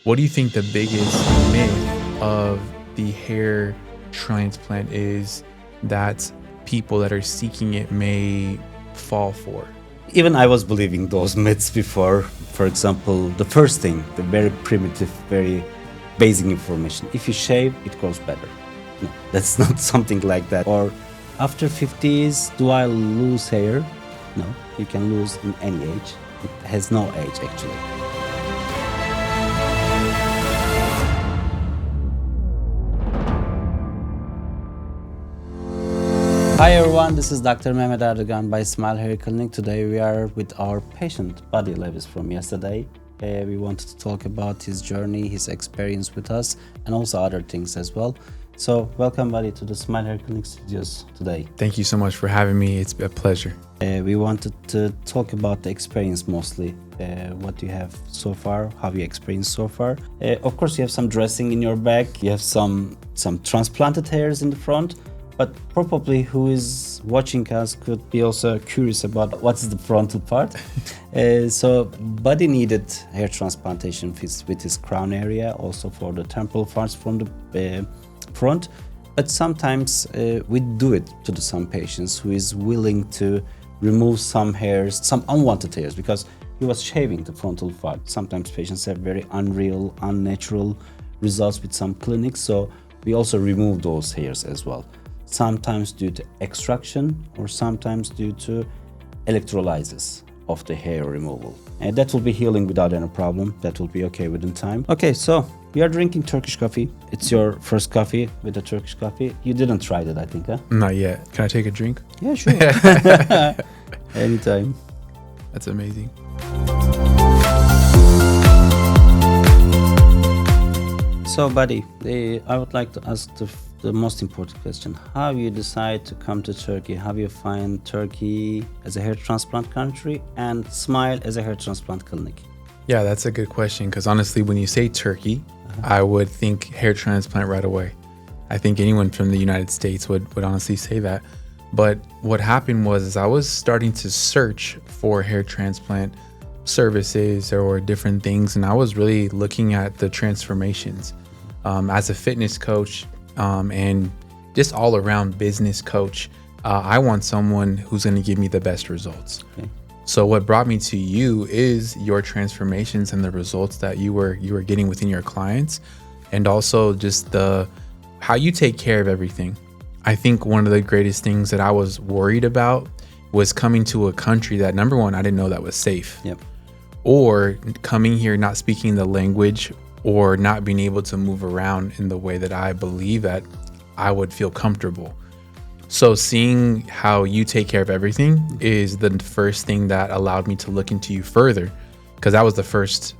What do you think the biggest myth of the hair transplant is that people that are seeking it may fall for? Even I was believing those myths before. For example, the first thing, the very primitive, very basic information. If you shave, it grows better. No, that's not something like that. Or after 50s, do I lose hair? No, you can lose in any age. It has no age actually. Hi everyone, this is Dr. Mehmet Erdoğan by Smile Hair Clinic. Today we are with our patient, Buddy Levis, from yesterday. We wanted to talk about his journey, his experience with us, and also other things as well. So welcome, Buddy, to the Smile Hair Clinic studios today. Thank you so much for having me. It's a pleasure. We wanted to talk about the experience mostly. What you have so far, how you experienced so far. Of course, you have some dressing in your back. You have some transplanted hairs in the front. But probably who is watching us could be also curious about what's the frontal part. So Buddy needed hair transplantation with his crown area, also for the temporal parts from the front. But sometimes we do it to some patients who is willing to remove some hairs, some unwanted hairs, because he was shaving the frontal part. Sometimes patients have very unreal, unnatural results with some clinics, so we also remove those hairs as well. Sometimes due to extraction or sometimes due to electrolysis of the hair removal. And that will be healing without any problem. That will be okay within time. Okay, so we are drinking Turkish coffee. It's your first coffee with the Turkish coffee. You didn't try it, I think, huh? Not yet. Can I take a drink? Yeah, sure. Anytime. That's amazing. So, Buddy, I would like to ask the most important question. How you decide to come to Turkey? How you find Turkey as a hair transplant country and Smile as a hair transplant clinic? Yeah, that's a good question, because honestly, when you say Turkey, I would think hair transplant right away. I think anyone from the United States would honestly say that. But what happened was I was starting to search for hair transplant services or different things, and I was really looking at the transformations. As a fitness coach and just all around business coach, I want someone who's going to give me the best results. Okay. So what brought me to you is your transformations and the results that you were getting within your clients, and also just how you take care of everything. I think one of the greatest things that I was worried about was coming to a country that, number one, I didn't know that was safe. Yep. Or coming here not speaking the language or not being able to move around in the way that I believe that I would feel comfortable. So seeing how you take care of everything is the first thing that allowed me to look into you further, because that was the first,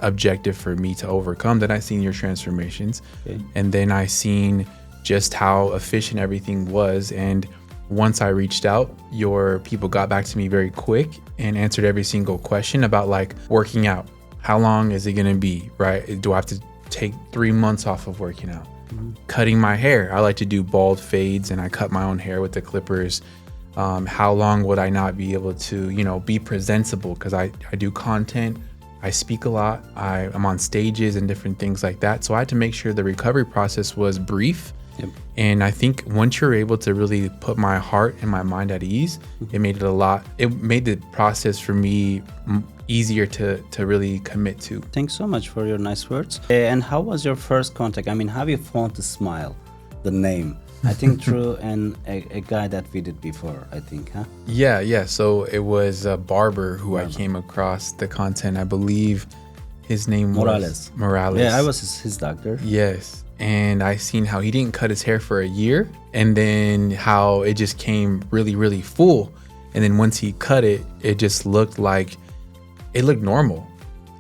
objective for me to overcome. Then I seen your transformations. Okay. And then I seen just how efficient everything was. And once I reached out, your people got back to me very quick and answered every single question about like working out. How long is it going to be, right? Do I have to take 3 months off of working out? Mm-hmm. Cutting my hair. I like to do bald fades and I cut my own hair with the clippers. How long would I not be able to, be presentable? Because I do content. I speak a lot. I'm on stages and different things like that. So I had to make sure the recovery process was brief. Yep. And I think once you're able to really put my heart and my mind at ease, it made the process for me easier to really commit to. Thanks so much for your nice words. And how was your first contact? I mean, how you found the Smile, the name? I think through a guy that we did before, I think, huh? Yeah. So it was a barber who I came across the content. I believe his name was Morales. Yeah, I was his doctor. Yes. And I seen how he didn't cut his hair for a year, and then how it just came really, really full. And then once he cut it, it just looked normal.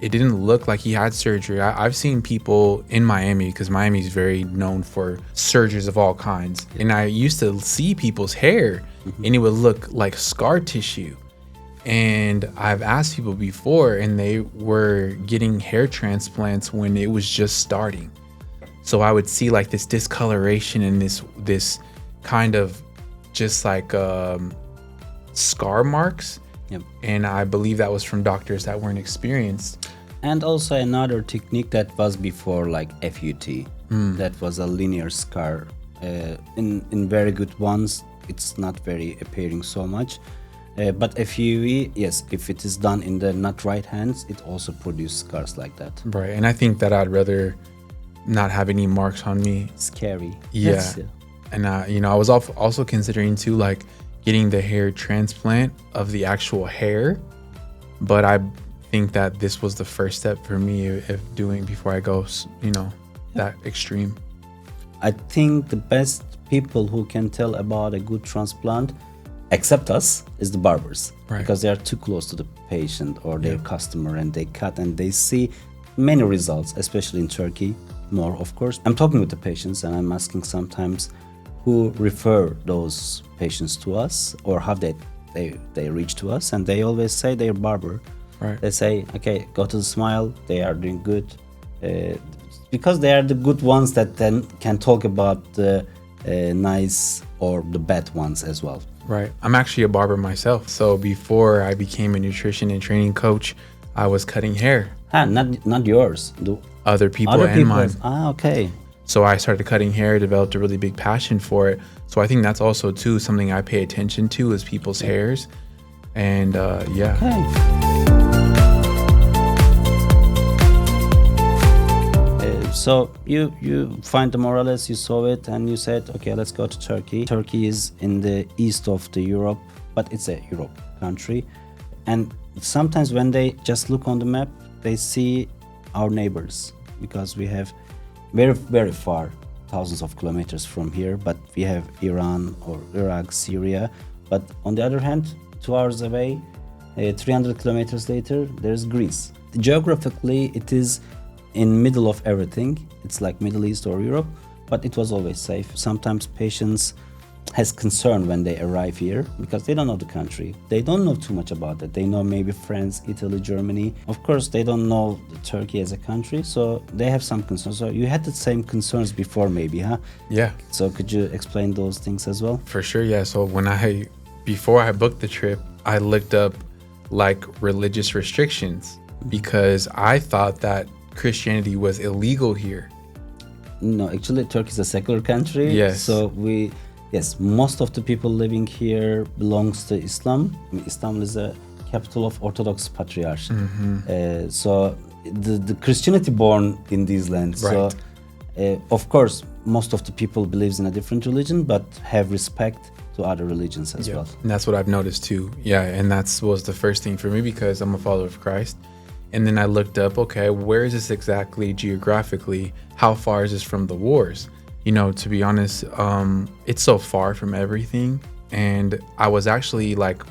It didn't look like he had surgery. I've seen people in Miami, because Miami is very known for surgeries of all kinds. And I used to see people's hair and it would look like scar tissue. And I've asked people before, and they were getting hair transplants when it was just starting. So I would see like this discoloration and this kind of just like scar marks. Yep. And I believe that was from doctors that weren't experienced. And also another technique that was before, like FUT. That was a linear scar. In very good ones, it's not very appearing so much. But FUE, yes, if it is done in the not right hands, it also produces scars like that. Right. And I think that I'd rather not have any marks on me. Scary. Yeah. Yes, yeah. And I was also considering too, like getting the hair transplant of the actual hair, but I think that this was the first step for me if doing before I go, that extreme. I think the best people who can tell about a good transplant, except us, is the barbers. Right. Because they are too close to the patient or their customer, and they cut and they see many results, especially in Turkey, more of course. I'm talking with the patients and I'm asking sometimes who refer those patients to us or how they reach to us, and they always say they're barber. Right. They say, okay, go to the Smile, they are doing good. Because they are the good ones that then can talk about the nice or the bad ones as well. Right. I'm actually a barber myself. So before I became a nutrition and training coach, I was cutting hair. Not yours. Other people Other and people's. mine. Okay. So I started cutting hair, developed a really big passion for it. So I think that's also too something I pay attention to is people's hairs. And yeah. Okay. So you find the Morales, you saw it, and you said, okay, let's go to Turkey. Turkey is in the east of the Europe, but it's a Europe country. And sometimes when they just look on the map, they see our neighbors, because we have very, very far, thousands of kilometers from here, but we have Iran or Iraq, Syria. But on the other hand, 2 hours away, 300 kilometers later, there's Greece. Geographically, it is in middle of everything. It's like Middle East or Europe, but it was always safe. Sometimes patients has concern when they arrive here because they don't know the country. They don't know too much about it. They know maybe France, Italy, Germany. Of course, they don't know Turkey as a country, so they have some concerns. So you had the same concerns before maybe, huh? Yeah. So could you explain those things as well? For sure, yeah. So before I booked the trip, I looked up like religious restrictions because I thought that Christianity was illegal here. No, actually, Turkey is a secular country. Yes. So most of the people living here belongs to Islam. I mean, Istanbul is a capital of Orthodox Patriarch. So the Christianity born in these lands. Right. So of course, most of the people believes in a different religion, but have respect to other religions as well. And that's what I've noticed too. Yeah, and was the first thing for me because I'm a follower of Christ. And then I looked up, okay, where is this exactly geographically? How far is this from the wars? To be honest, it's so far from everything. And I was actually like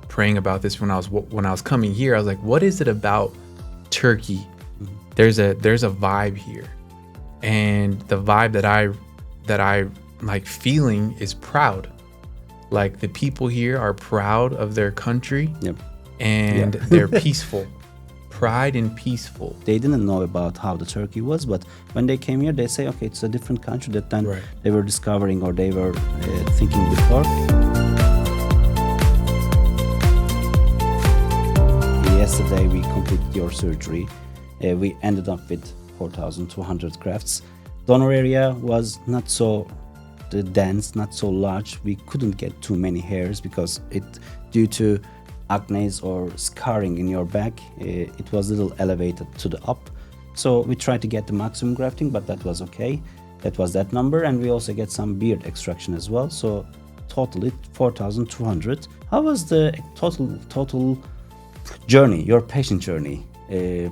praying about this when I was coming here. I was like, what is it about Turkey? There's a vibe here, and the vibe that I like feeling is proud. Like the people here are proud of their country, and they're peaceful. Pride and peaceful. They didn't know about how the Turkey was, but when they came here, they say, okay, it's a different country that then they were discovering or they were thinking before. Yesterday we completed your surgery. We ended up with 4,200 grafts. Donor area was not so dense, not so large. We couldn't get too many hairs because due to acne or scarring in your back, it was a little elevated to the up. So we tried to get the maximum grafting, but that was okay. That was that number, and we also get some beard extraction as well. So totally 4,200. How was the total journey, your patient journey,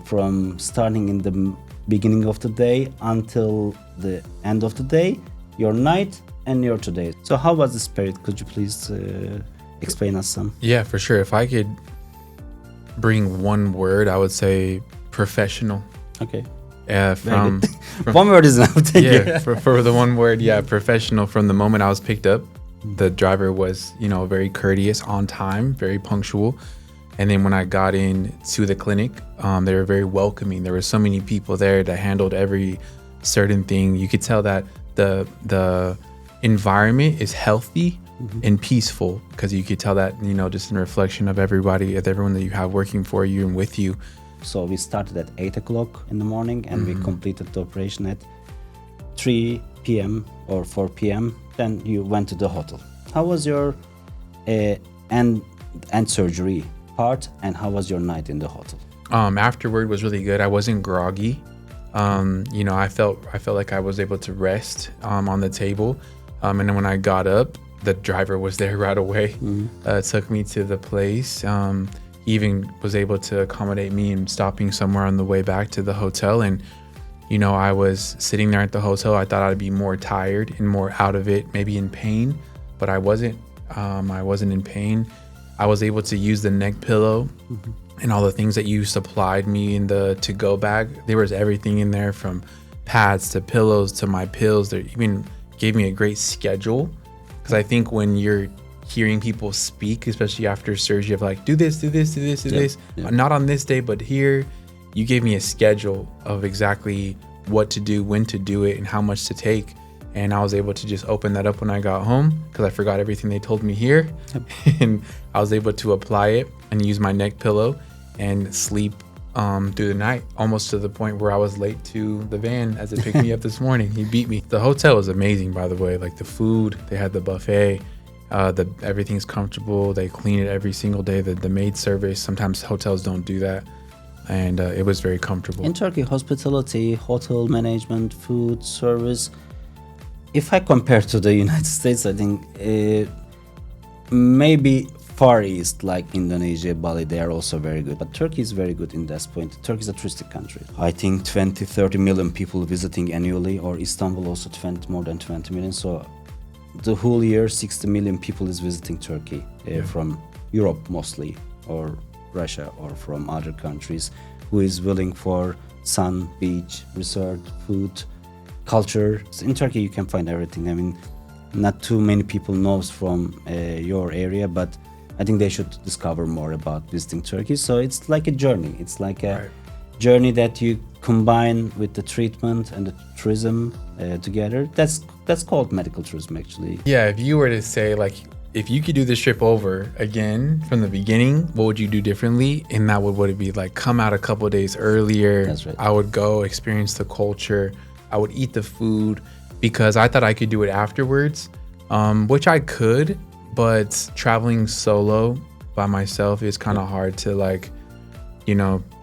from starting in the beginning of the day until the end of the day, your night and your today? So how was the spirit? Could you please explain us some? Yeah, for sure. If I could bring one word, I would say professional. Okay. From one word is enough. For the one word, professional. From the moment I was picked up, the driver was, very courteous, on time, very punctual. And then when I got into the clinic, they were very welcoming. There were so many people there that handled every certain thing. You could tell that the environment is healthy and peaceful, because you could tell that, just in reflection of everyone that you have working for you and with you. So we started at 8 o'clock in the morning and we completed the operation at 3 p.m. or 4 p.m. Then you went to the hotel. How was your end surgery part, and how was your night in the hotel? Afterward was really good. I wasn't groggy. I felt like I was able to rest on the table. And then when I got up, the driver was there right away. Took me to the place. He even was able to accommodate me in stopping somewhere on the way back to the hotel. And I was sitting there at the hotel. I thought I'd be more tired and more out of it, maybe in pain, but I wasn't. I wasn't in pain. I was able to use the neck pillow and all the things that you supplied me in the to-go bag. There was everything in there, from pads to pillows to my pills. They even gave me a great schedule, because I think when you're hearing people speak, especially after surgery, of like, do this, do this, do this, do this, not on this day, but here. You gave me a schedule of exactly what to do, when to do it, and how much to take. And I was able to just open that up when I got home, because I forgot everything they told me here. And I was able to apply it and use my neck pillow and sleep through the night, almost to the point where I was late to the van as it picked me up this morning. He beat me. The hotel was amazing, by the way. Like the food, they had the buffet, everything's comfortable. They clean it every single day. The maid service, sometimes hotels don't do that. And it was very comfortable. In Turkey, hospitality, hotel management, food service, if I compare to the United States, I think maybe Far East, like Indonesia, Bali, they are also very good. But Turkey is very good in this point. Turkey is a touristic country. I think 20-30 million people visiting annually, or Istanbul also more than 20 million. So the whole year, 60 million people is visiting Turkey from Europe mostly, or Russia, or from other countries, who is willing for sun, beach, resort, food, culture. In Turkey you can find everything. I mean, not too many people knows from your area, but I think they should discover more about visiting Turkey. So it's like a journey. It's like a journey that you combine with the treatment and the tourism together. That's called medical tourism, actually. Yeah, if you were to say, like, if you could do this trip over again from the beginning, what would you do differently? And that would it be like? Come out a couple of days earlier. That's right. I would go experience the culture. I would eat the food, because I thought I could do it afterwards, which I could, but traveling solo by myself is kind of hard to, like,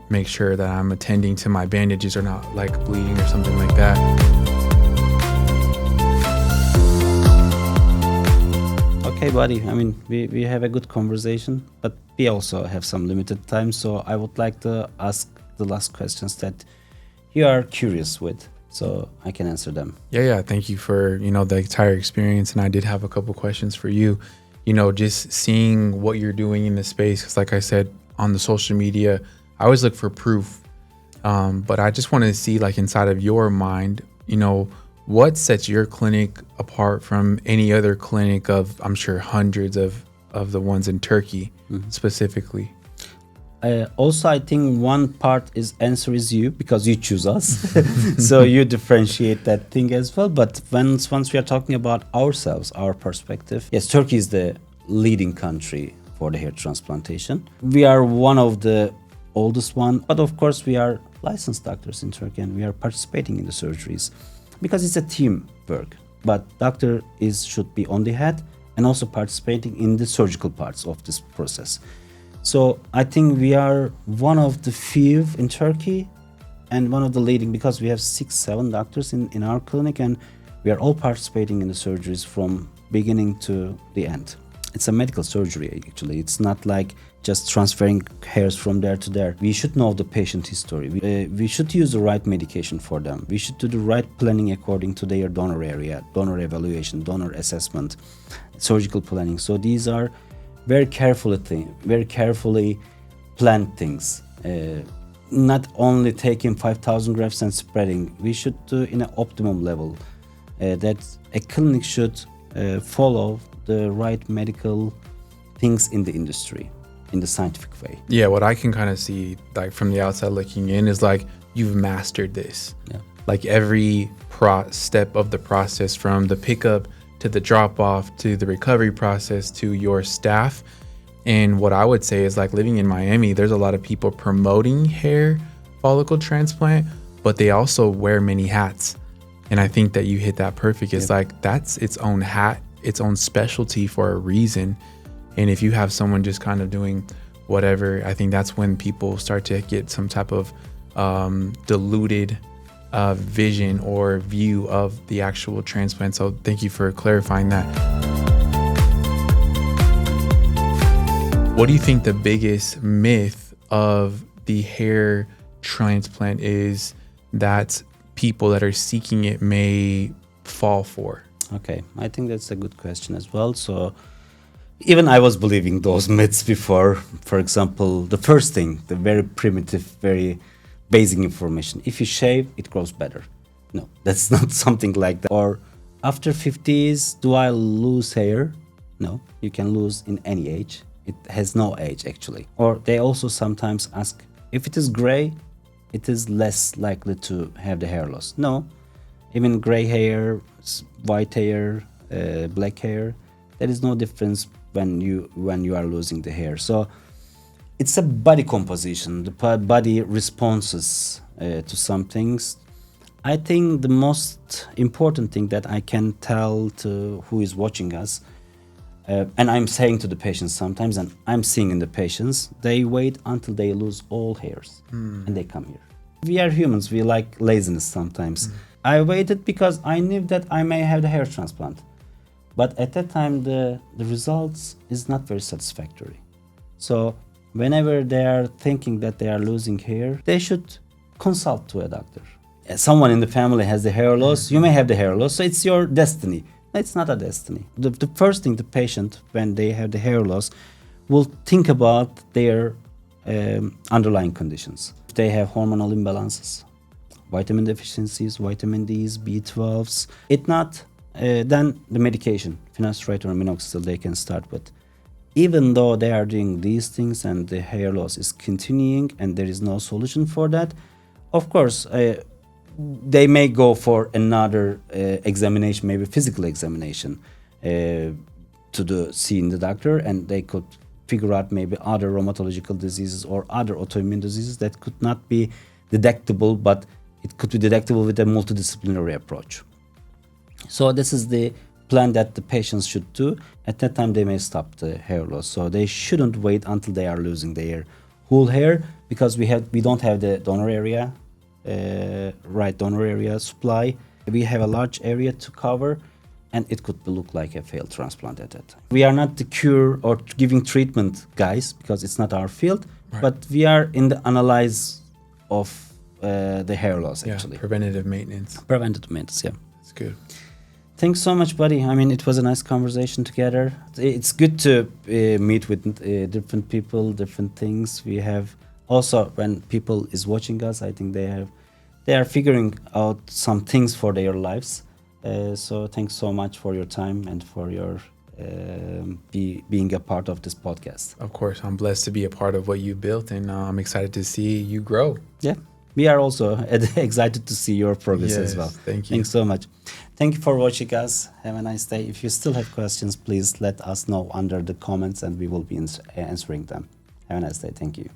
make sure that I'm attending to my bandages or not like bleeding or something like that. Okay, buddy. I mean, we have a good conversation, but we also have some limited time. So I would like to ask the last questions that you are curious with, so I can answer them. Yeah. Thank you for, the entire experience. And I did have a couple questions for you, just seeing what you're doing in the space. Because like I said, on the social media, I always look for proof. But I just wanted to see, like, inside of your mind, what sets your clinic apart from any other clinic of, I'm sure, hundreds of the ones in Turkey specifically? Also, I think one part answer is you, because you choose us. So you differentiate that thing as well. But once we are talking about ourselves, our perspective, yes, Turkey is the leading country for the hair transplantation. We are one of the oldest one, but of course we are licensed doctors in Turkey, and we are participating in the surgeries, because it's a team work. But doctor should be on the head and also participating in the surgical parts of this process. So I think we are one of the few in Turkey, and one of the leading, because we have 6-7 doctors in our clinic, and we are all participating in the surgeries from beginning to the end. It's a medical surgery, actually. It's not like just transferring hairs from there to there. We should know the patient history. We should use the right medication for them. We should do the right planning according to their donor area, donor evaluation, donor assessment, surgical planning. So these are very carefully planned things. Not only taking 5,000 grafts and spreading. We should do in an optimum level. That a clinic should follow the right medical things in the industry, in the scientific way. Yeah, what I can kind of see, like, from the outside looking in, is like, you've mastered this. Yeah. Like, every step of the process, from the pickup to the drop off to the recovery process to your staff, And what I would say is, like, living in Miami, there's a lot of people promoting hair follicle transplant, but they also wear many hats. And I think that you hit that perfect. It's like, that's its own hat, its own specialty for a reason. And if you have someone just kind of doing whatever, I think that's when people start to get some type of diluted vision or view of the actual transplant. So thank you for clarifying that. What do you think the biggest myth of the hair transplant is that people that are seeking it may fall for? Okay, I think that's a good question as well. So even I was believing those myths before. For example, the first thing, the very primitive, very basic information. If you shave, it grows better. No, that's not something like that. Or after 50s, do I lose hair? No, you can lose in any age. It has no age actually. Or they also sometimes ask, if it is gray, it is less likely to have the hair loss. No, even gray hair, white hair, black hair, there is no difference when you are losing the hair. So it's a body composition. The body responses to some things. I think the most important thing that I can tell to who is watching us, and I'm saying to the patients sometimes, and I'm seeing in the patients, they wait until they lose all hairs and they come here. We are humans, we like laziness sometimes. I waited because I knew that I may have the hair transplant. But at that time, the results is not very satisfactory. So whenever they are thinking that they are losing hair, they should consult to a doctor. Someone in the family has the hair loss, you may have the hair loss, so it's your destiny. It's not a destiny. The first thing the patient, when they have the hair loss, will think about their underlying conditions. If they have hormonal imbalances, vitamin deficiencies, vitamin Ds, B12s, if not, then the medication, finasteride or minoxidil, they can start with. Even though they are doing these things and the hair loss is continuing and there is no solution for that, of course, they may go for another examination, maybe physical examination, seeing the doctor, and they could figure out maybe other rheumatological diseases or other autoimmune diseases that could not be detectable, but it could be detectable with a multidisciplinary approach. So this is the plan that the patients should do. At that time, they may stop the hair loss. So they shouldn't wait until they are losing their whole hair, because we don't have the donor area, right donor area supply. We have a large area to cover, and it could look like a failed transplant at that time. We are not the cure or giving treatment guys, because it's not our field, right, but we are in the analyze of the hair loss, actually. Preventative maintenance. Preventative maintenance, yeah. That's good. Thanks so much, buddy. I mean, it was a nice conversation together. It's good to meet with different people, different things. We have also, when people is watching us, I think they are figuring out some things for their lives. So thanks so much for your time and for your being a part of this podcast. Of course, I'm blessed to be a part of what you built, and I'm excited to see you grow. Yeah, we are also excited to see your progress as well. Thank you. Thanks so much. Thank you for watching us. Have a nice day. If you still have questions, please let us know under the comments and we will be answering them. Have a nice day. Thank you.